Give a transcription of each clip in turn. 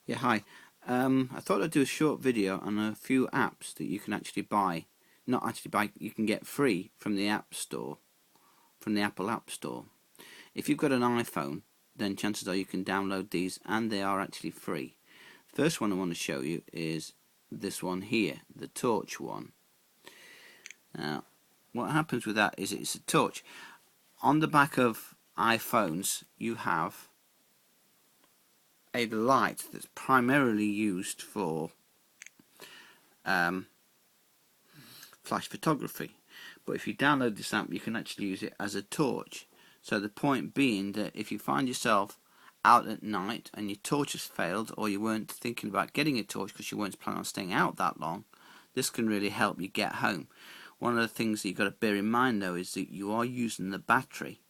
Yeah, hi. I thought I'd do a short video on a few apps that you can actually buy. Not actually buy, you can get free from the App Store, from the Apple App Store. If you've got an iPhone, then chances are you can download these and they are actually free. The first one I want to show you is this one here, the Torch one. Now, what happens with that is it's a torch. On the back of iPhones, you have a light that's primarily used for flash photography, but if you download this app you can actually use it as a torch. So the point being that if you find yourself out at night and your torch has failed, or you weren't thinking about getting a torch because you weren't planning on staying out that long, this can really help you get home. One of the things that you've got to bear in mind though is that you are using the battery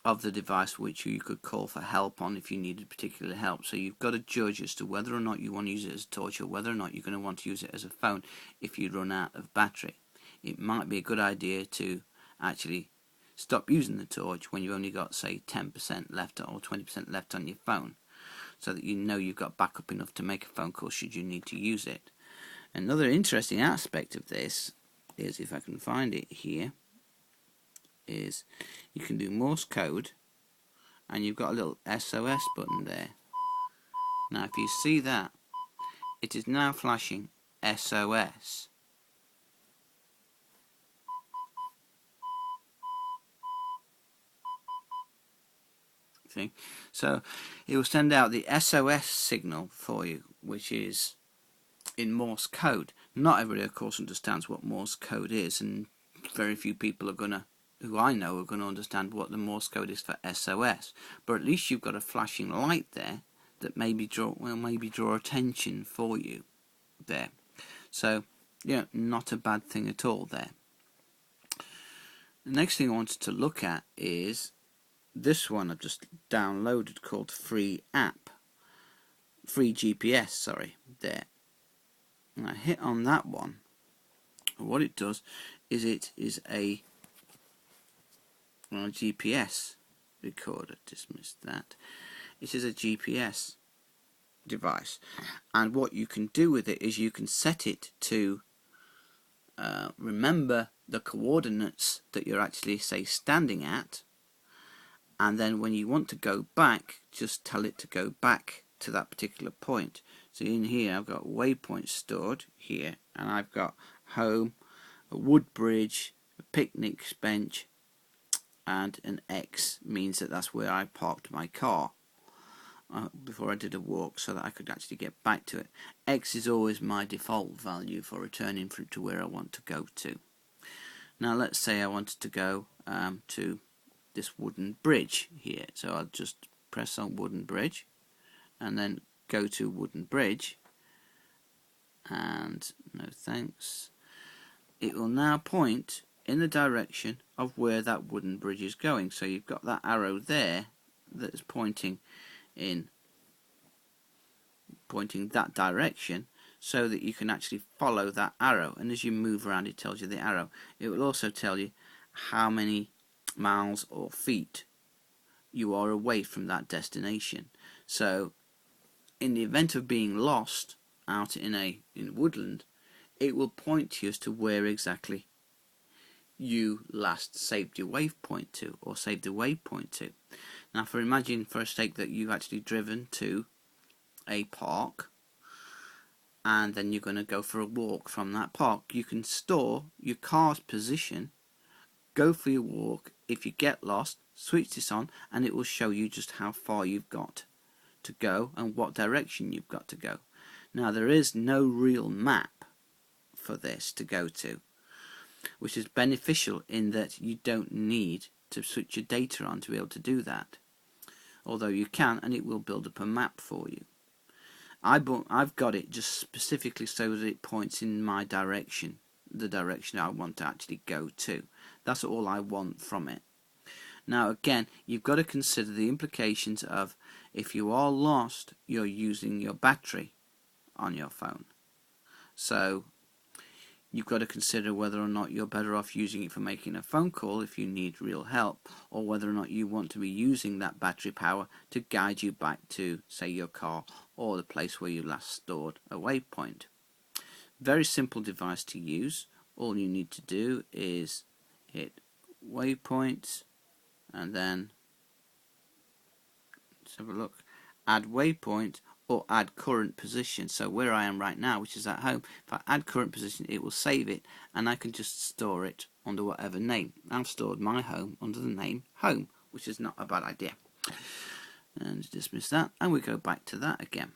of the device which you could call for help on if you needed particular help. So you've got to judge as to whether or not you want to use it as a torch, or whether or not you're going to want to use it as a phone if you run out of battery. It might be a good idea to actually stop using the torch when you've only got, say, 10% left or 20% left on your phone, so that you know you've got backup enough to make a phone call should you need to use it. Another interesting aspect of this is, if I can find it here, is you can do Morse code, and you've got a little SOS button there. Now if you see that, it is now flashing SOS. See? So it will send out the SOS signal for you, which is in Morse code. Not everybody of course understands what Morse code is, and very few people are gonna, who I know, are going to understand what the Morse code is for SOS. But at least you've got a flashing light there that maybe draw attention for you there. So, yeah, not a bad thing at all there. The next thing I wanted to look at is this one I've just downloaded called Free GPS, sorry, there. And I hit on that one. What it does is it is a GPS recorder. Dismiss that. It is a GPS device, and what you can do with it is you can set it to remember the coordinates that you're actually, say, standing at, and then when you want to go back, just tell it to go back to that particular point. So in here I've got waypoints stored here, and I've got home, a wood bridge, a picnic bench, and an X means that that's where I parked my car before I did a walk, so that I could actually get back to it. X is always my default value for returning to where I want to go to. Now let's say I wanted to go to this wooden bridge here, so I'll just press on wooden bridge and then go to wooden bridge, and no thanks. It will now point in the direction of where that wooden bridge is going. So you've got that arrow there that is pointing that direction, so that you can actually follow that arrow, and as you move around it tells you the arrow. It will also tell you how many miles or feet you are away from that destination. So in the event of being lost out in woodland, it will point you as to where exactly you last saved your waypoint to, or saved the waypoint to. Now imagine for a sake that you've actually driven to a park, and then you're going to go for a walk from that park. You can store your car's position, go for your walk. If you get lost, switch this on and it will show you just how far you've got to go and what direction you've got to go. Now there is no real map for this to go to, which is beneficial in that you don't need to switch your data on to be able to do that, although you can, and it will build up a map for you. I've got it just specifically so that it points in my direction, the direction I want to actually go to. That's all I want from it. Now again, you've got to consider the implications of, if you are lost, you're using your battery on your phone. So you've got to consider whether or not you're better off using it for making a phone call if you need real help, or whether or not you want to be using that battery power to guide you back to, say, your car or the place where you last stored a waypoint. Very simple device to use. All you need to do is hit waypoints and then, let's have a look, add waypoint or add current position. So where I am right now, which is at home, if I add current position, it will save it and I can just store it under whatever name. I've stored my home under the name home, which is not a bad idea. And dismiss that, and we go back to that again.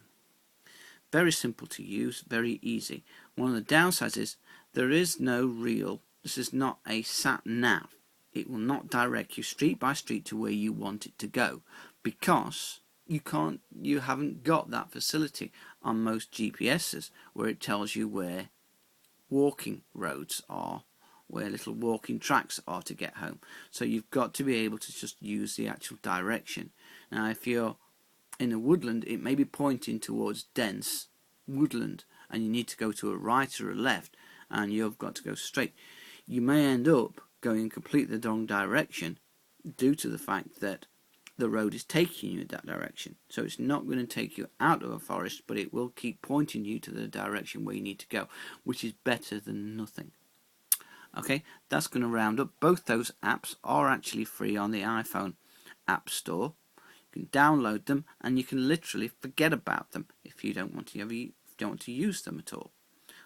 Very simple to use, very easy. One of the downsides is there is no real, this is not a sat nav. It will not direct you street by street to where you want it to go, because you haven't got that facility on most GPSs where it tells you where walking roads are, where little walking tracks are to get home. So you've got to be able to just use the actual direction. Now if you're in a woodland, it may be pointing towards dense woodland and you need to go to a right or a left and you've got to go straight. You may end up going completely the wrong direction due to the fact that the road is taking you in that direction. So it's not going to take you out of a forest, but it will keep pointing you to the direction where you need to go, which is better than nothing. Okay, that's going to round up. Both those apps are actually free on the iPhone App Store. You can download them and you can literally forget about them if you don't want to use them at all.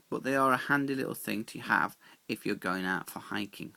But they are a handy little thing to have if you're going out for hiking.